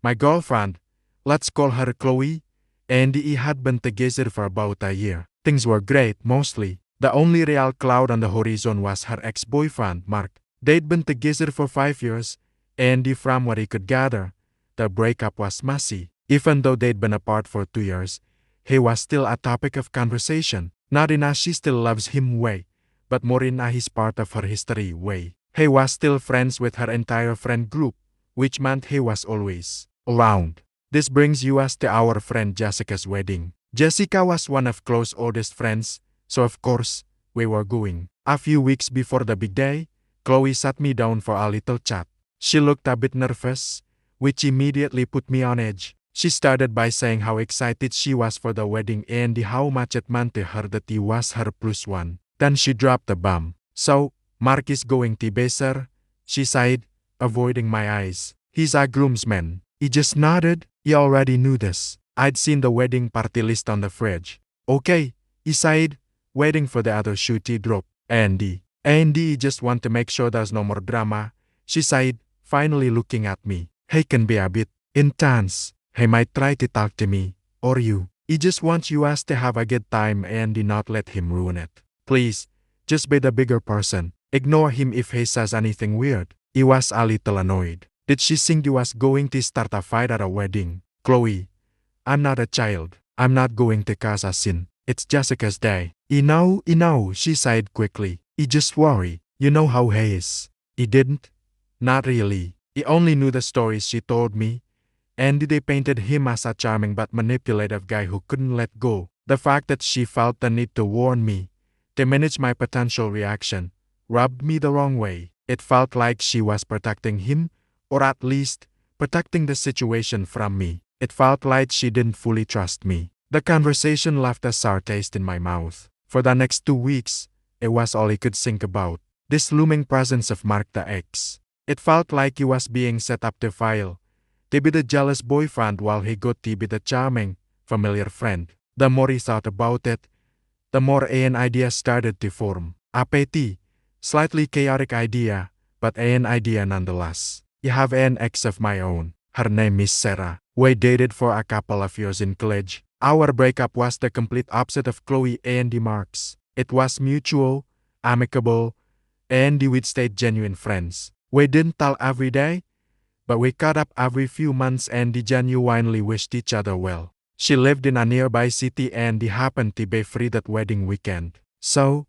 My girlfriend, let's call her Chloe, and we had been together for about a year. Things were great, mostly. The only real cloud on the horizon was her ex-boyfriend, Mark. They'd been together for 5 years, and from what he could gather, the breakup was messy. Even though they'd been apart for 2 years, he was still a topic of conversation. Not in a she still loves him way, but more in a he's part of her history way. He was still friends with her entire friend group, which meant he was always around. This brings us to our friend Jessica's wedding. Jessica was one of Chloe's oldest friends, so of course, we were going. A few weeks before the big day, Chloe sat me down for a little chat. She looked a bit nervous, which immediately put me on edge. She started by saying how excited she was for the wedding and how much it meant to her that he was her plus one. Then she dropped the bomb. So, Mark is going to be sir, she sighed, avoiding my eyes. He's a groomsman. He just nodded. He already knew this. I'd seen the wedding party list on the fridge. Okay, he sighed, waiting for the other shoe to drop. Andy, just want to make sure there's no more drama, she sighed, finally looking at me. He can be a bit intense. He might try to talk to me, or you. He just wants us to have a good time and not let him ruin it. Please, just be the bigger person. Ignore him if he says anything weird. He was a little annoyed. Did she think he was going to start a fight at a wedding? Chloe, I'm not a child. I'm not going to cause a scene. It's Jessica's day. You know, she sighed quickly. He just worry. You know how he is. He didn't? Not really. He only knew the stories she told me, and they painted him as a charming but manipulative guy who couldn't let go. The fact that she felt the need to warn me, to manage my potential reaction, rubbed me the wrong way. It felt like she was protecting him, or at least, protecting the situation from me. It felt like she didn't fully trust me. The conversation left a sour taste in my mouth. For the next 2 weeks, it was all he could think about. This looming presence of Mark the ex. It felt like he was being set up to fail, to be the jealous boyfriend while he got to be the charming, familiar friend. The more he thought about it, the more an idea started to form. A petty, slightly chaotic idea, but an idea nonetheless. I have an ex of my own. Her name is Sarah. We dated for a couple of years in college. Our breakup was the complete opposite of Chloe and Mark's. It was mutual, amicable, and we'd stayed genuine friends. We didn't tell every day, but we caught up every few months and genuinely wished each other well. She lived in a nearby city and happened to be free that wedding weekend. So,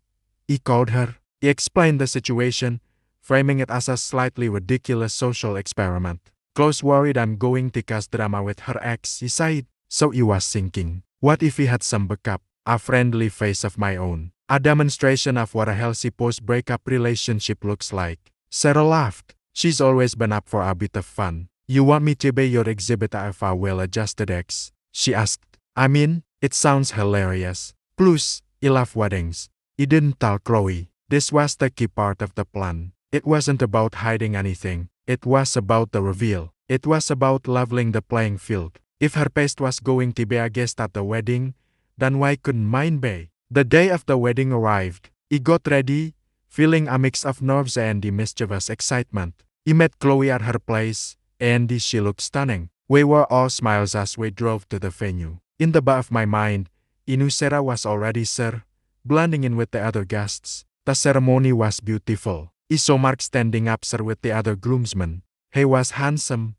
he called her. He explained the situation, framing it as a slightly ridiculous social experiment. Chloe's worried I'm going to cause drama with her ex, he said. So he was thinking, what if he had some backup, a friendly face of my own, a demonstration of what a healthy post-breakup relationship looks like. Sarah laughed. She's always been up for a bit of fun. You want me to be your exhibit of a well-adjusted ex? She asked. I mean, it sounds hilarious. Plus, he loved weddings. He didn't tell Chloe. This was the key part of the plan. It wasn't about hiding anything. It was about the reveal. It was about leveling the playing field. If her past was going to be a guest at the wedding, then why couldn't mine be? The day of the wedding arrived. He got ready, feeling a mix of nerves and mischievous excitement. He met Chloe at her place, and she looked stunning. We were all smiles as we drove to the venue. In the back of my mind, I knew Sarah was already there, blending in with the other guests. The ceremony was beautiful. I saw Mark standing up there with the other groomsmen. He was handsome,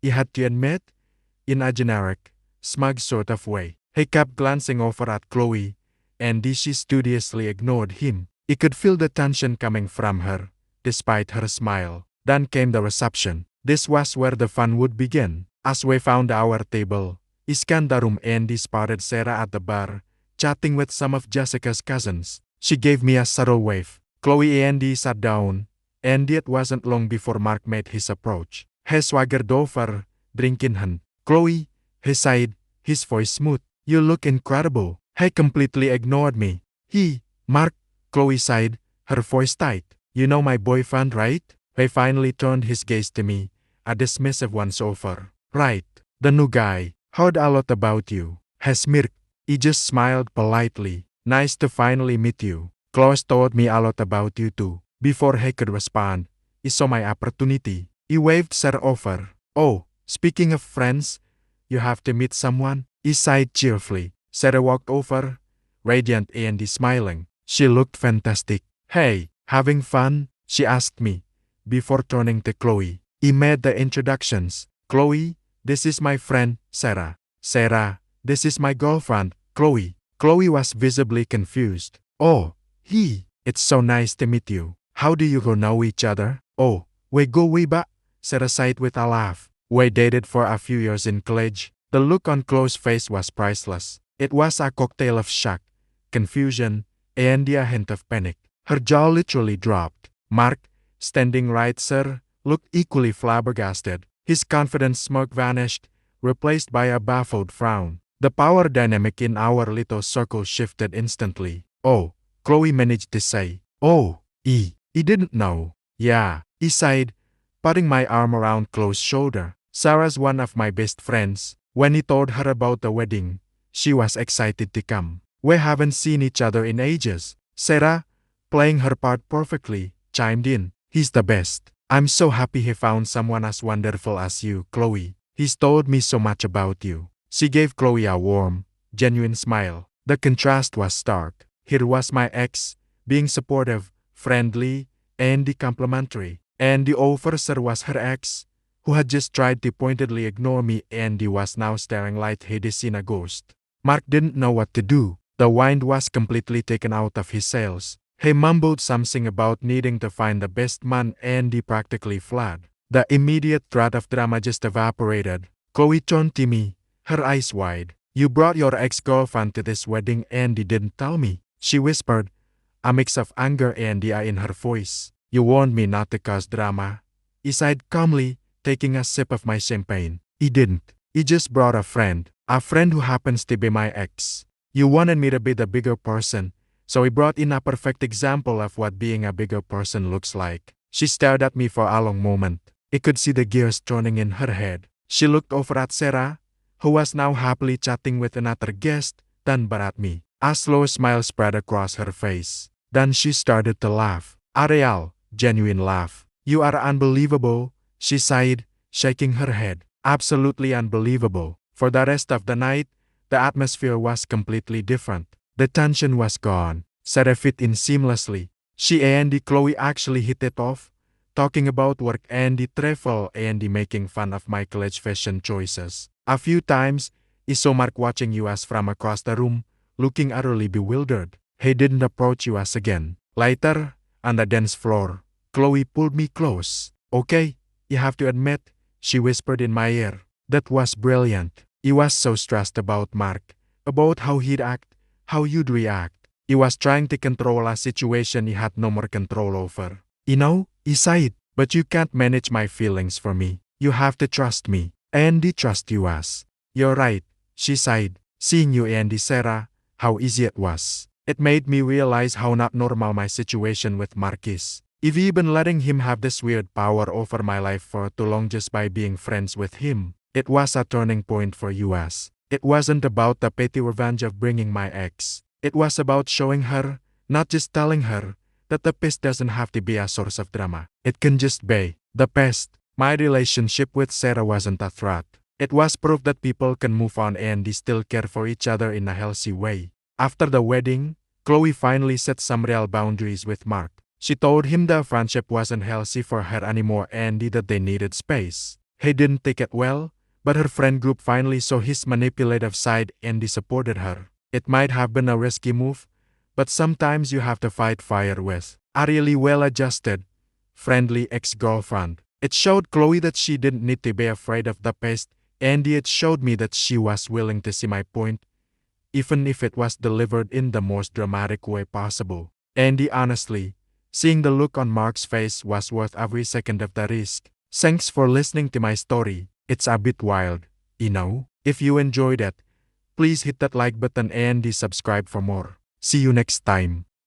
he had to admit, in a generic, smug sort of way. He kept glancing over at Chloe, and she studiously ignored him. He could feel the tension coming from her, despite her smile. Then came the reception. This was where the fun would begin. As we found our table, I scanned the room and spotted Sarah at the bar, chatting with some of Jessica's cousins. She gave me a subtle wave. Chloe and sat down, and it wasn't long before Mark made his approach. He swaggered over, drink in hand. Chloe, he sighed, his voice smooth. You look incredible. He completely ignored me. Mark, Chloe sighed, her voice tight. You know my boyfriend, right? He finally turned his gaze to me, a dismissive once over. Right, the new guy. Heard a lot about you. He smirked. He just smiled politely. Nice to finally meet you. Chloe told me a lot about you too. Before he could respond, he saw my opportunity. He waved Sarah over. Oh, Speaking of friends, you have to meet someone, he sighed cheerfully. Sarah walked over, radiant and smiling. She looked fantastic. Hey, having fun? She asked me, before turning to Chloe. He made the introductions. Chloe, this is my friend, Sarah. Sarah, this is my girlfriend, Chloe. Chloe was visibly confused. Oh, it's so nice to meet you. How do you know each other? Oh, we go way back, Sarah sighed with a laugh. We dated for a few years in college. The look on Chloe's face was priceless. It was a cocktail of shock, confusion, and a hint of panic. Her jaw literally dropped. Mark, standing right there, looked equally flabbergasted. His confident smirk vanished, replaced by a baffled frown. The power dynamic in our little circle shifted instantly. Oh, Chloe managed to say. Oh, he didn't know. Yeah, he sighed, putting my arm around Chloe's shoulder. Sarah's one of my best friends. When he told her about the wedding, she was excited to come. We haven't seen each other in ages. Sarah, playing her part perfectly, chimed in. He's the best. I'm so happy he found someone as wonderful as you, Chloe. He's told me so much about you. She gave Chloe a warm, genuine smile. The contrast was stark. Here was my ex, being supportive, friendly, and complimentary. And the officer was her ex, who had just tried to pointedly ignore me, and he was now staring like he'd seen a ghost. Mark didn't know what to do. The wind was completely taken out of his sails. He mumbled something about needing to find the best man, and he practically fled. The immediate threat of drama just evaporated. Chloe turned to me, her eyes wide. You brought your ex-girlfriend to this wedding and you didn't tell me, she whispered, a mix of anger and awe in her voice. You warned me not to cause drama. He sighed calmly, taking a sip of my champagne. He didn't. He just brought a friend who happens to be my ex. You wanted me to be the bigger person, so he brought in a perfect example of what being a bigger person looks like. She stared at me for a long moment. I could see the gears turning in her head. She looked over at Sarah, who was now happily chatting with another guest, then but at me. A slow smile spread across her face. Then she started to laugh. A real, genuine laugh. You are unbelievable, she sighed, shaking her head. Absolutely unbelievable. For the rest of the night, the atmosphere was completely different. The tension was gone. Sarah fit in seamlessly. She and Chloe actually hit it off, talking about work and travel and making fun of my college fashion choices. A few times, I saw Mark watching us from across the room, looking utterly bewildered. He didn't approach us again. Later, on the dance floor, Chloe pulled me close. Okay, you have to admit, she whispered in my ear. That was brilliant. He was so stressed about Mark, about how he'd act, how you'd react. He was trying to control a situation he had no more control over. You know, he sighed, but you can't manage my feelings for me. You have to trust me. And trust you as. You're right, she sighed, seeing you and Sarah, how easy it was. It made me realize how not normal my situation with Mark is. If you've been letting him have this weird power over my life for too long just by being friends with him, it was a turning point for us. It wasn't about the petty revenge of bringing my ex. It was about showing her, not just telling her, that the past doesn't have to be a source of drama. It can just be the past. My relationship with Sarah wasn't a threat. It was proof that people can move on and still care for each other in a healthy way. After the wedding, Chloe finally set some real boundaries with Mark. She told him the friendship wasn't healthy for her anymore and that they needed space. He didn't take it well, but her friend group finally saw his manipulative side and supported her. It might have been a risky move, but sometimes you have to fight fire with a really well-adjusted, friendly ex-girlfriend. It showed Chloe that she didn't need to be afraid of the past, and it showed me that she was willing to see my point, even if it was delivered in the most dramatic way possible. And honestly, seeing the look on Mark's face was worth every second of the risk. Thanks for listening to my story. It's a bit wild, you know? If you enjoyed it, please hit that like button and subscribe for more. See you next time.